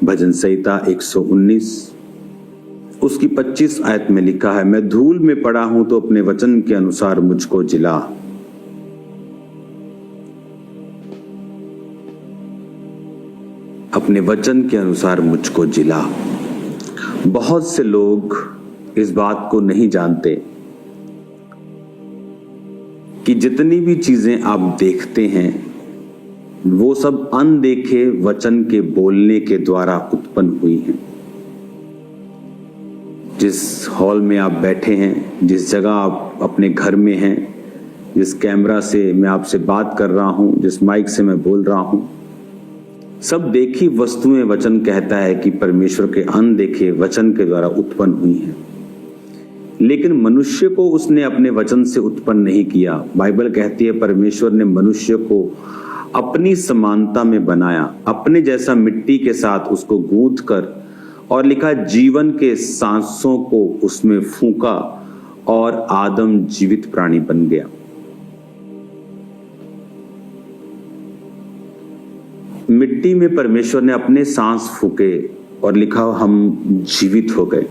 भजन संहिता 119 उसकी 25 आयत में लिखा है, मैं धूल में पड़ा हूं तो अपने वचन के अनुसार मुझको जिला। अपने वचन के अनुसार मुझको जिला। बहुत से लोग इस बात को नहीं जानते कि जितनी भी चीजें आप देखते हैं वो सब अनदेखे वचन के बोलने के द्वारा उत्पन्न हुई हैं। जिस हॉल में आप बैठे हैं, जिस जगह आप अपने घर में हैं, जिस कैमरा से मैं आपसे बात कर रहा हूं, जिस माइक से मैं बोल रहा हूं, सब देखी वस्तुएं वचन कहता है कि परमेश्वर के अनदेखे वचन के द्वारा उत्पन्न हुई हैं। लेकिन मनुष्य को उसने अपने वचन से उत्पन्न नहीं किया। बाइबल कहती है परमेश्वर ने मनुष्य को अपनी समानता में बनाया, अपने जैसा मिट्टी के साथ उसको गूंथ कर, और लिखा जीवन के सांसों को उसमें फूंका और आदम जीवित प्राणी बन गया। मिट्टी में परमेश्वर ने अपने सांस फूके और लिखा हम जीवित हो गए।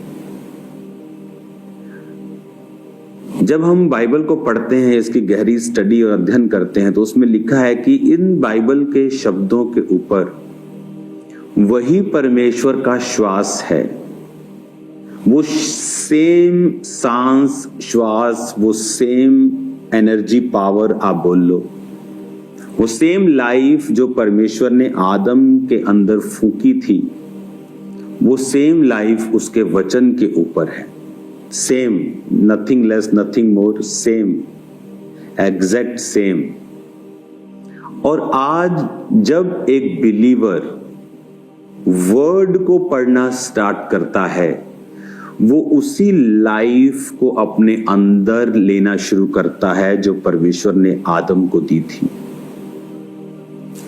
जब हम बाइबल को पढ़ते हैं, इसकी गहरी स्टडी और अध्ययन करते हैं, तो उसमें लिखा है कि इन बाइबल के शब्दों के ऊपर वही परमेश्वर का श्वास है। वो सेम सांस, श्वास, वो सेम एनर्जी, पावर आप बोल लो, वो सेम लाइफ जो परमेश्वर ने आदम के अंदर फूकी थी, वो सेम लाइफ उसके वचन के ऊपर है। Same, nothing less nothing more, same, exact same. और आज जब एक बिलीवर वर्ड को पढ़ना स्टार्ट करता है, वो उसी लाइफ को अपने अंदर लेना शुरू करता है जो परमेश्वर ने आदम को दी थी।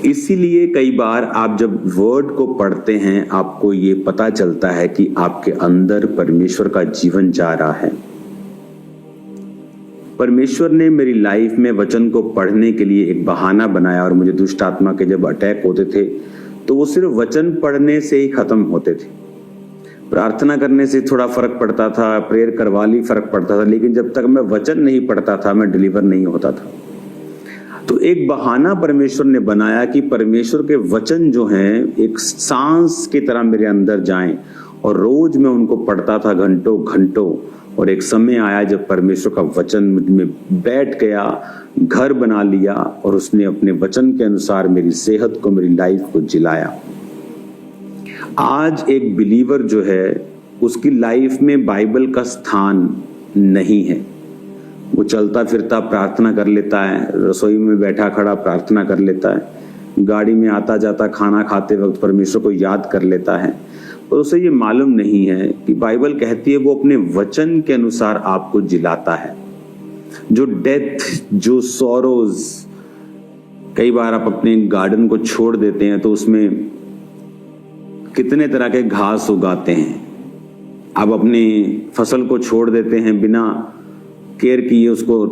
इसीलिए कई बार आप जब वर्ड को पढ़ते हैं, आपको ये पता चलता है कि आपके अंदर परमेश्वर का जीवन जा रहा है। परमेश्वर ने मेरी लाइफ में वचन को पढ़ने के लिए एक बहाना बनाया, और मुझे दुष्ट आत्मा के जब अटैक होते थे तो वो सिर्फ वचन पढ़ने से ही खत्म होते थे। प्रार्थना करने से थोड़ा फर्क पड़ता था, प्रेयर करवा ली फर्क पड़ता था, लेकिन जब तक मैं वचन नहीं पढ़ता था मैं डिलीवर नहीं होता था। तो एक बहाना परमेश्वर ने बनाया कि परमेश्वर के वचन जो हैं एक सांस की तरह मेरे अंदर जाएं, और रोज मैं उनको पढ़ता था घंटों घंटों। और एक समय आया जब परमेश्वर का वचन मुझ में बैठ गया, घर बना लिया, और उसने अपने वचन के अनुसार मेरी सेहत को, मेरी लाइफ को जिलाया। आज एक बिलीवर जो है उसकी लाइफ में बाइबल का स्थान नहीं है। वो चलता फिरता प्रार्थना कर लेता है, रसोई में बैठा खड़ा प्रार्थना कर लेता है, गाड़ी में आता जाता खाना खाते वक्त परमेश्वर को याद कर लेता है, और उसे ये मालूम नहीं है कि बाइबल कहती है वो अपने वचन के अनुसार आपको जिलाता है। जो डेथ, जो सॉरोज, कई बार आप अपने गार्डन को छोड़ देते हैं तो उसमें कितने तरह के घास उगाते हैं। आप अपनी फसल को छोड़ देते हैं बिना केयर किए उसको,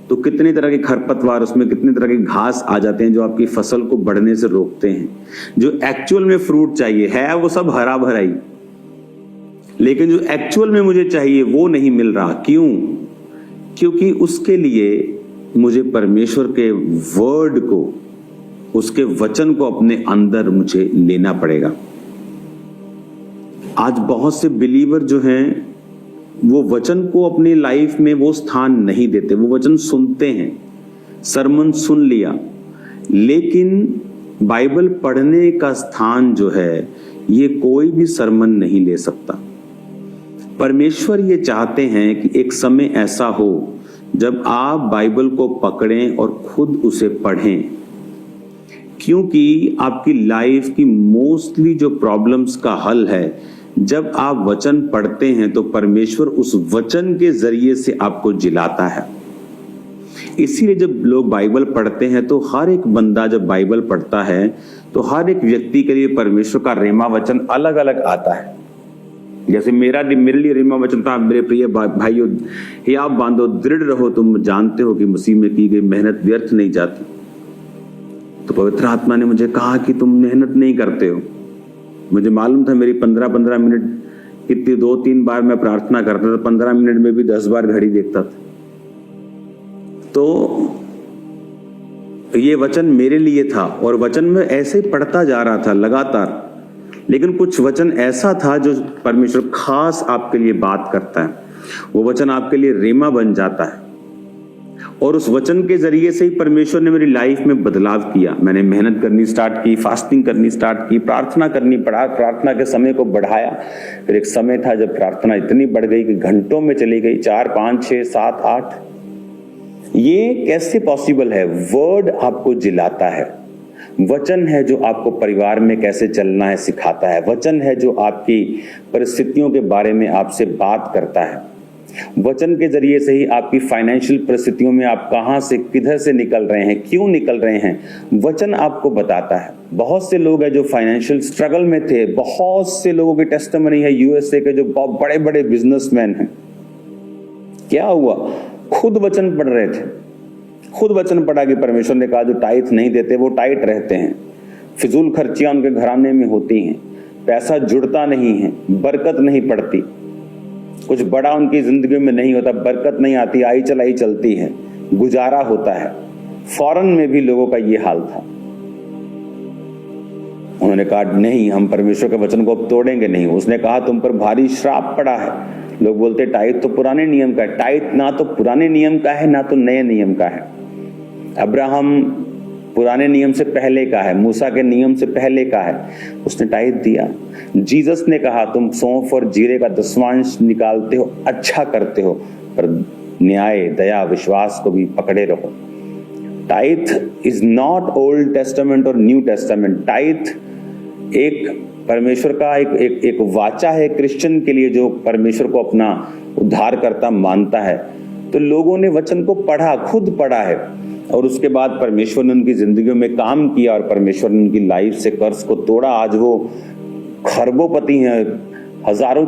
तो कितने तरह के खरपतवार, उसमें कितने तरह के घास आ जाते हैं जो आपकी फसल को बढ़ने से रोकते हैं। जो एक्चुअल में फ्रूट चाहिए है वो सब हरा भरा ही, लेकिन जो एक्चुअल में मुझे चाहिए वो नहीं मिल रहा। क्यों? क्योंकि उसके लिए मुझे परमेश्वर के वर्ड को, उसके वचन को अपने अंदर मुझे लेना पड़ेगा। आज बहुत से बिलीवर जो हैं वो वचन को अपनी लाइफ में वो स्थान नहीं देते। वो वचन सुनते हैं, सरमन सुन लिया, लेकिन बाइबल पढ़ने का स्थान जो है ये कोई भी सरमन नहीं ले सकता। परमेश्वर ये चाहते हैं कि एक समय ऐसा हो जब आप बाइबल को पकड़ें और खुद उसे पढ़ें, क्योंकि आपकी लाइफ की मोस्टली जो प्रॉब्लम्स का हल है, जब आप वचन पढ़ते हैं तो परमेश्वर उस वचन के जरिए से आपको जिलाता है। इसीलिए जब लोग बाइबल पढ़ते हैं तो हर एक बंदा जब बाइबल पढ़ता है तो हर एक व्यक्ति के लिए परमेश्वर का रेमा वचन अलग अलग आता है। जैसे मेरे लिए रेमा वचन था, मेरे प्रिय भाइयों, हियाव बांधो, दृढ़ रहो, तुम जानते हो कि मसीह में की गई मेहनत व्यर्थ नहीं जाती। तो पवित्र आत्मा ने मुझे कहा कि तुम मेहनत नहीं करते हो, मुझे मालूम था मेरी 15-15 मिनट कितनी 2-3 बार मैं प्रार्थना करता था, 15 मिनट में भी 10 बार घड़ी देखता था। तो ये वचन मेरे लिए था और वचन में ऐसे ही पढ़ता जा रहा था लगातार, लेकिन कुछ वचन ऐसा था जो परमेश्वर खास आपके लिए बात करता है, वो वचन आपके लिए रेमा बन जाता है और उस वचन के जरिए से ही परमेश्वर ने मेरी लाइफ में बदलाव किया। मैंने मेहनत करनी स्टार्ट की, फास्टिंग करनी स्टार्ट की, प्रार्थना करनी पड़ा, प्रार्थना के समय को बढ़ाया। फिर एक समय था जब प्रार्थना इतनी बढ़ गई कि घंटों में चली गई, 4, 5, 6, 7, 8। ये कैसे पॉसिबल है? वर्ड आपको जिलाता है, वचन है जो आपको परिवार में कैसे चलना है सिखाता है, वचन है जो आपकी परिस्थितियों के बारे में आपसे बात करता है। वचन के जरिए से ही आपकी फाइनेंशियल परिस्थितियों में आप कहां से किधर से निकल रहे हैं, क्यों निकल रहे हैं, वचन आपको बताता है। बहुत से लोग हैं जो फाइनेंशियल स्ट्रगल में थे, बहुत से लोगों की टेस्टिमनी है यूएसए के जो बहुत बड़े बड़े बिजनेसमैन हैं। क्या हुआ? खुद वचन पढ़ रहे थे, खुद वचन पढ़ा कि परमेश्वर ने कहा जो टाइट नहीं देते वो टाइट रहते हैं, फिजूल खर्चियां उनके घराने में होती हैं, पैसा जुड़ता नहीं है, बरकत नहीं पड़ती, कुछ बड़ा उनकी जिंदगी में नहीं होता, बरकत नहीं आती, आई चलाई चलती है, गुजारा होता है। फॉरेन में भी लोगों का ये हाल था। उन्होंने कहा नहीं, हम परमेश्वर के वचन को अब तोड़ेंगे नहीं। उसने कहा तुम पर भारी श्राप पड़ा है। लोग बोलते टाइट तो पुराने नियम का है। टाइट ना तो पुराने नियम का है ना तो नए नियम का है। अब्राहम पुराने नियम से पहले का है, मूसा के नियम से पहले का है, उसने टाइट दिया। जीसस ने कहा तुम सौंफ और जीरे का दसवांश निकालते हो, अच्छा करते हो, पर न्याय, दया, विश्वास को भी पकड़े रहो। Tight is not old testament और न्यू टेस्टामेंट। टाइट एक परमेश्वर का एक वाचा है क्रिश्चियन के लिए जो परमेश्वर को अपना उद्धारकर्ता मानता है। तो लोगों ने वचन को पढ़ा, खुद पढ़ा है, और उसके बाद परमेश्वर ने उनकी जिंदगियों में काम किया और परमेश्वर ने उनकी लाइफ से कर्ज को तोड़ा। आज वो खरबोपति हैं, हजारों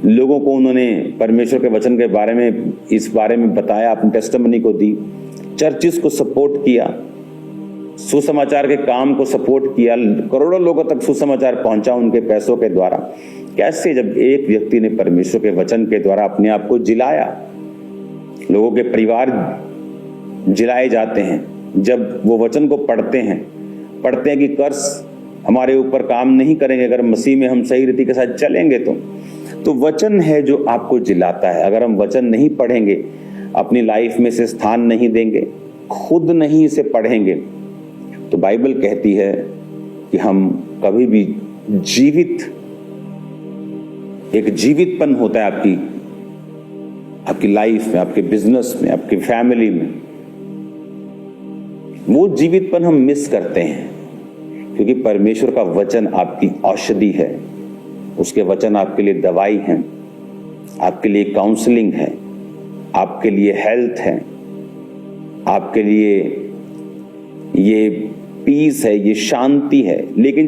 लोगों को उन्होंने परमेश्वर के वचन के बारे में, इस बारे में बताया, अपनी टेस्टिमनी को दी, चर्चिस को सपोर्ट किया, सुसमाचार के काम को सपोर्ट किया, करोड़ों लोगों तक सुसमाचार पहुंचा उनके पैसों के द्वारा। कैसे? जब एक व्यक्ति ने परमेश्वर के वचन के द्वारा अपने आप को जिलाया। लोगों के परिवार जिलाए जाते हैं जब वो वचन को पढ़ते हैं कि कर्ज हमारे ऊपर काम नहीं करेंगे अगर मसीह में हम सही रीति के साथ चलेंगे। तो वचन है जो आपको जिलाता है। अगर हम वचन नहीं पढ़ेंगे, अपनी लाइफ में से स्थान नहीं देंगे, खुद नहीं इसे पढ़ेंगे, तो बाइबल कहती है कि हम कभी भी एक जीवितपन होता है आपकी लाइफ में, आपके बिजनेस में, आपकी फैमिली में। वो जीवितपन हम मिस करते हैं क्योंकि परमेश्वर का वचन आपकी औषधि है। उसके वचन आपके लिए दवाई है, आपके लिए काउंसलिंग है, आपके लिए हेल्थ है, आपके लिए ये पीस है, ये शांति है। लेकिन जब